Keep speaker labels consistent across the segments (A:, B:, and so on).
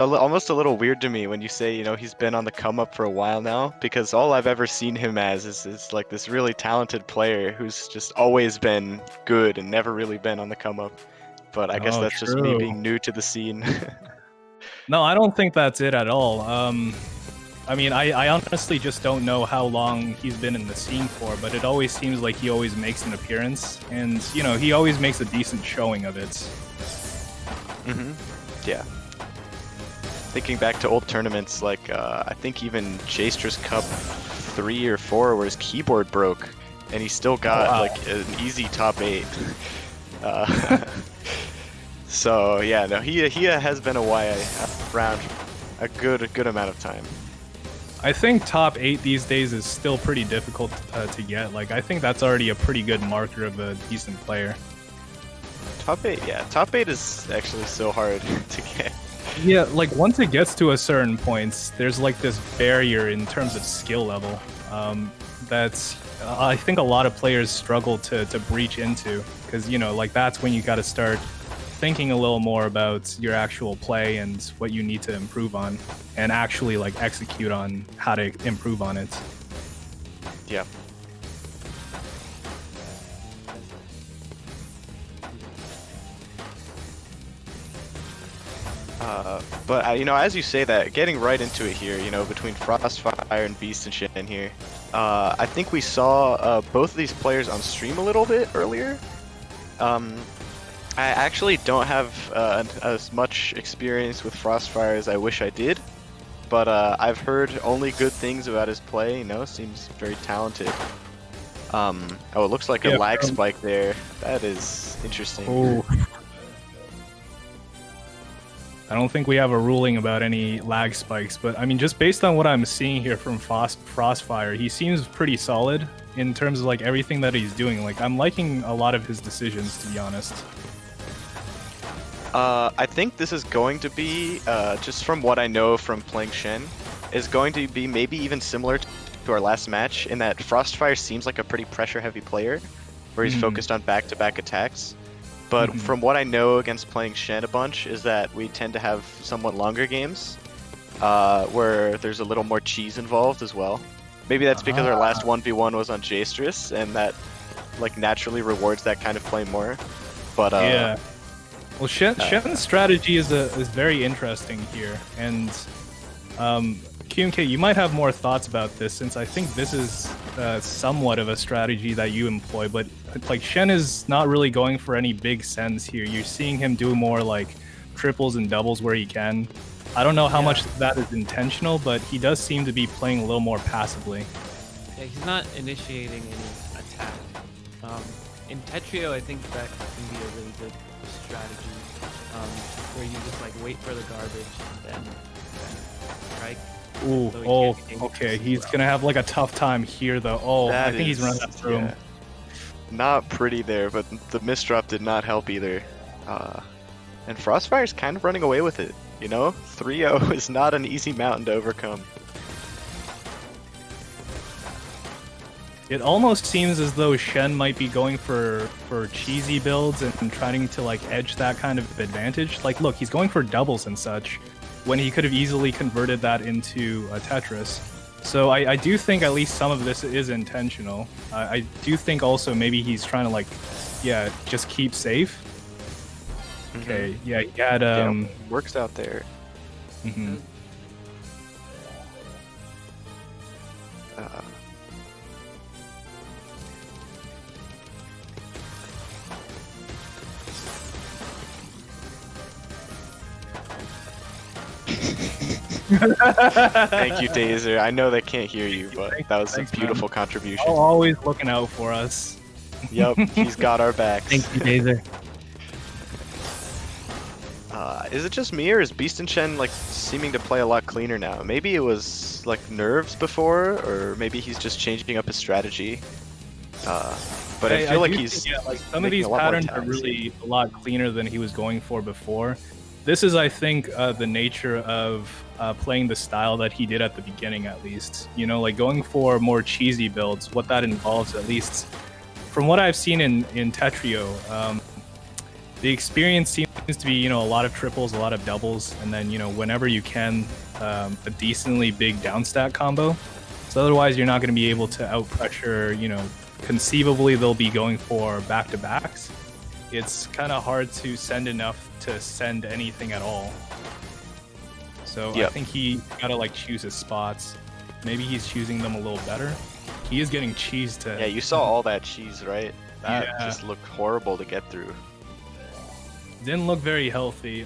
A: almost a little weird to me when you say, he's been on the come up for a while now, because all I've ever seen him as is like this really talented player who's just always been good and never really been on the come up. But I guess
B: Oh,
A: that's just me
B: true.
A: being new to the scene.
B: No, I don't think that's it at all. I mean, I honestly just don't know how long he's been in the scene for, but it always seems like he always makes an appearance, and he always makes a decent showing of it.
A: Yeah. Thinking back to old tournaments, like I think even Jastra's Cup 3 or 4, where his keyboard broke, and he still got like an easy top 8. So yeah, no, he has been around a good amount of time.
B: I think top 8 these days is still pretty difficult to get. Like, I think that's already a pretty good marker of a decent player.
A: Top 8, yeah, top 8 is actually so hard to get.
B: Yeah, like once it gets to a certain point, there's like this barrier in terms of skill level that's I think a lot of players struggle to breach into, because like that's when you got to start thinking a little more about your actual play and what you need to improve on, and actually like execute on how to improve on it.
A: Yeah. But as you say that, getting right into it here, between Frostfire and BeastinShen here, I think we saw both of these players on stream a little bit earlier. I actually don't have as much experience with Frostfire as I wish I did, but I've heard only good things about his play. Seems very talented. Oh, it looks like a lag spike there. That is interesting.
B: Oh. I don't think we have a ruling about any lag spikes, but I mean, just based on what I'm seeing here from Frostfire, he seems pretty solid in terms of like everything that he's doing. Like, I'm liking a lot of his decisions, to be honest.
A: I think this is going to be, just from what I know from playing Shen, is going to be maybe even similar to our last match, in that Frostfire seems like a pretty pressure-heavy player, where he's focused on back-to-back attacks. But from what I know against playing Shen a bunch, is that we tend to have somewhat longer games, where there's a little more cheese involved as well. Maybe that's because our last 1v1 was on Jastrus, and that like naturally rewards that kind of play more. But
B: yeah. Well, Shen's strategy is very interesting here, and QMK, you might have more thoughts about this, since I think this is somewhat of a strategy that you employ, but like Shen is not really going for any big sends here. You're seeing him do more like triples and doubles where he can. I don't know how much that is intentional, but he does seem to be playing a little more passively.
C: Yeah, he's not initiating any attack. In Tetrio, I think that can be a really good strategy, where you just like wait for the garbage and then strike.
B: Ooh,
C: So
B: okay. He's gonna have like a tough time here, though. Oh, I think he's running that through him.
A: Not pretty there, but the misdrop did not help either. And Frostfire's kind of running away with it. 3-0 is not an easy mountain to overcome.
B: It almost seems as though Shen might be going for cheesy builds and trying to like edge that kind of advantage. Like, look, he's going for doubles and such, when he could have easily converted that into a Tetris. So I do think at least some of this is intentional. I do think also maybe he's trying to like, just keep safe. Okay, yeah, he had
A: works out there. Thank you, Dazer. I know they can't hear you, but that was a beautiful contribution.
B: Always looking out for us.
A: Yep, he's got our backs.
C: Thank you, Dazer.
A: Is it just me, or is BeastinShen like seeming to play a lot cleaner now? Maybe it was like nerves before, or maybe he's just changing up his strategy. But I feel like he's
B: some of these patterns are really a lot cleaner than he was going for before. This is, I think, the nature of playing the style that he did at the beginning, at least. Like going for more cheesy builds, what that involves, at least from what I've seen in Tetrio, The experience seems to be, a lot of triples, a lot of doubles, and then, whenever you can, a decently big downstack combo. So otherwise, you're not going to be able to outpressure, conceivably they'll be going for back-to-backs. It's kind of hard to send enough to send anything at all. So I think he gotta like choose his spots. Maybe he's choosing them a little better. He is getting cheese to...
A: Yeah, you saw all that cheese, right? That just looked horrible to get through.
B: Didn't look very healthy.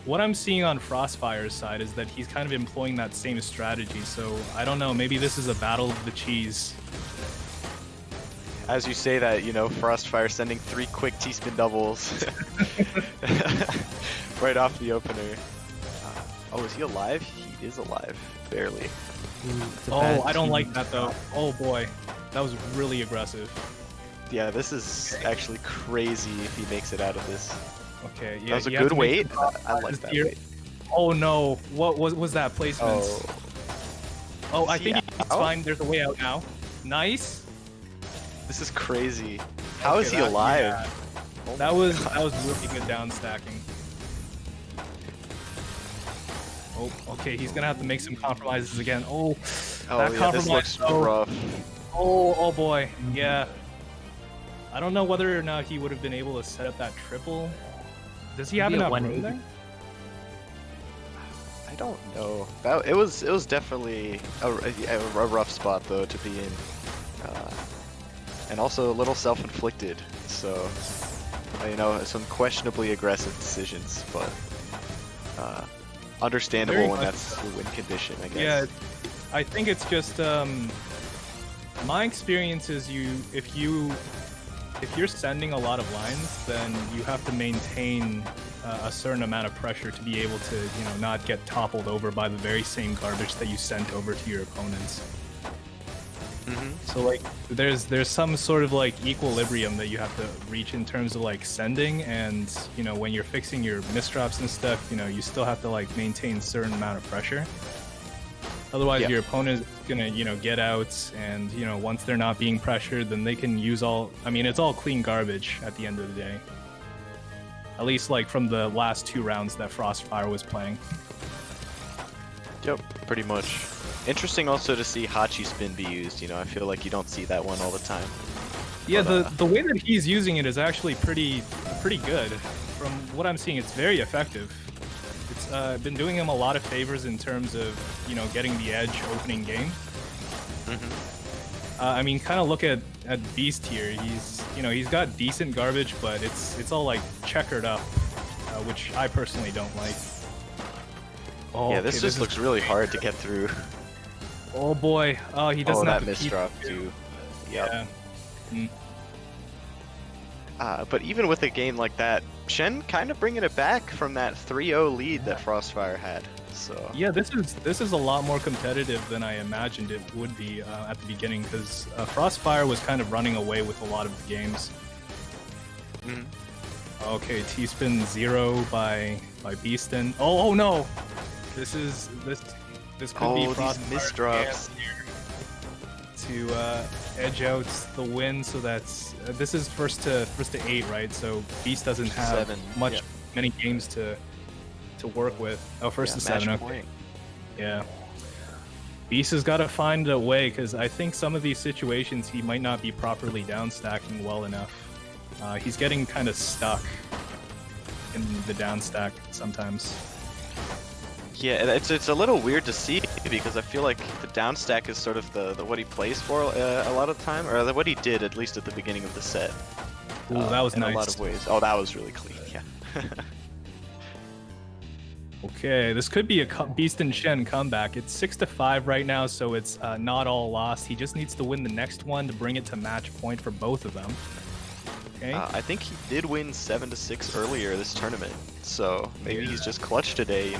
B: What I'm seeing on Frostfire's side is that he's kind of employing that same strategy. So I don't know, maybe this is a battle of the cheese.
A: As you say that, Frostfire sending 3 quick T-spin doubles right off the opener. Oh, is he alive? He is alive, barely.
B: Oh, I don't like that though. Oh boy, that was really aggressive.
A: Yeah, this is actually crazy if he makes it out of this.
B: Okay, yeah,
A: that was a good weight. I like that weight.
B: Oh no, what was that placement? Oh, I think it's fine. There's a way out now. Nice.
A: This is crazy. How is he alive?
B: Yeah. Oh that was really good down stacking. Oh, okay, he's gonna have to make some compromises again. Oh, that compromise.
A: This looks rough.
B: Oh boy, yeah. I don't know whether or not he would have been able to set up that triple. Does he have enough room there?
A: I don't know. It was definitely a rough spot though to be in, and also a little self-inflicted. So, some questionably aggressive decisions, but understandable when that's the win condition, I guess.
B: Yeah, I think it's just my experience is if you're sending a lot of lines, then you have to maintain a certain amount of pressure to be able to, not get toppled over by the very same garbage that you sent over to your opponents. So like, there's some sort of like equilibrium that you have to reach in terms of like sending, and when you're fixing your misdrops and stuff, you still have to like maintain a certain amount of pressure. Otherwise, your opponent is gonna, get out, and once they're not being pressured, then they can use all. I mean, it's all clean garbage at the end of the day. At least like from the last 2 rounds that Frostfire was playing.
A: Yep, pretty much. Interesting also to see Hachi spin be used. I feel like you don't see that one all the time.
B: Yeah, but, the way that he's using it is actually pretty good. From what I'm seeing, it's very effective. It's been doing him a lot of favors in terms of getting the edge opening game. I mean, kind of look at Beast here. He's got decent garbage, but it's all like checkered up, which I personally don't like. Oh,
A: yeah, this just looks really hard to get through.
B: Oh boy! Oh, he doesn't have
A: that
B: to
A: misdrop too. Yep.
B: Yeah.
A: But even with a game like that, Shen kind of bringing it back from that 3-0 lead that Frostfire had. So
B: yeah, this is a lot more competitive than I imagined it would be at the beginning, because Frostfire was kind of running away with a lot of the games. Okay, T-spin 0 by BeastinShen. Oh no! This could be Frostfire
A: misdrops
B: to edge out the win. So that's this is first to 8, right? So Beast doesn't have many games to work with. Oh, first to 7. Okay. Yeah. Beast has got to find a way, because I think some of these situations he might not be properly down stacking well enough. He's getting kind of stuck in the down stack sometimes.
A: Yeah, it's a little weird to see, because I feel like the down stack is sort of the what he plays for a lot of the time, or what he did at least at the beginning of the set.
B: Ooh, that was nice.
A: In a lot of ways. Oh, that was really clean. Yeah.
B: Okay, this could be a BeastinShen comeback. It's 6-5 right now, so it's not all lost. He just needs to win the next one to bring it to match point for both of them. Okay.
A: I think he did win 7-6 earlier this tournament, so maybe he's just clutch today,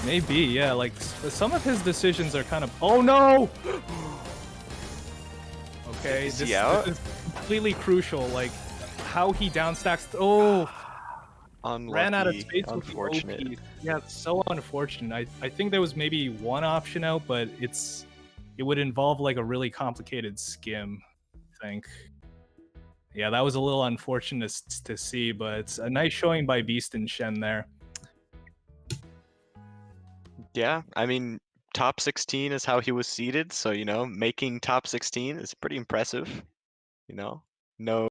B: Maybe, yeah. Like some of his decisions are kind of. Oh no! Okay, this is completely crucial. Like how he downstacks. Oh.
A: Unlucky,
B: ran out of space.
A: unfortunate.
B: With the OP. Yeah, it's so unfortunate. I think there was maybe one option out, but it would involve like a really complicated skim, I think. Yeah, that was a little unfortunate to see, but it's a nice showing by BeastinShen there.
A: Yeah, I mean, top 16 is how he was seeded, so making top 16 is pretty impressive. No